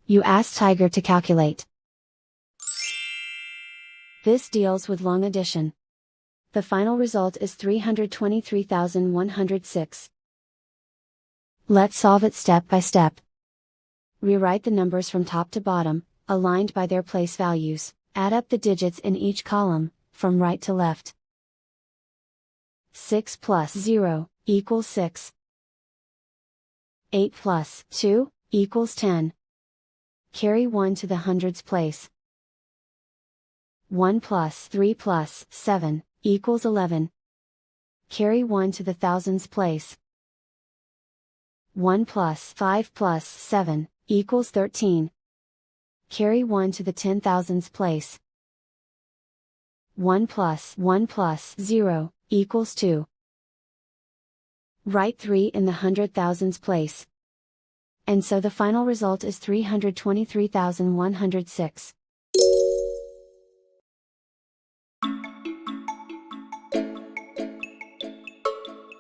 You ask Tiger to calculate. This deals with long addition. The final result is 323,106. Let's solve it step by step. Rewrite the numbers from top to bottom, aligned by their place values. Add up the digits in each column, from right to left. 6 plus 0 equals 6. 8 plus 2 equals 10. Carry 1 to the hundreds place. 1 plus 3 plus 7 equals 11. Carry 1 to the thousands place. 1 plus 5 plus 7 equals 13. Carry 1 to the 10,000s place. 1 plus 0 equals 2. Write 3 in the 100,000s place. And so the final result is 323,106.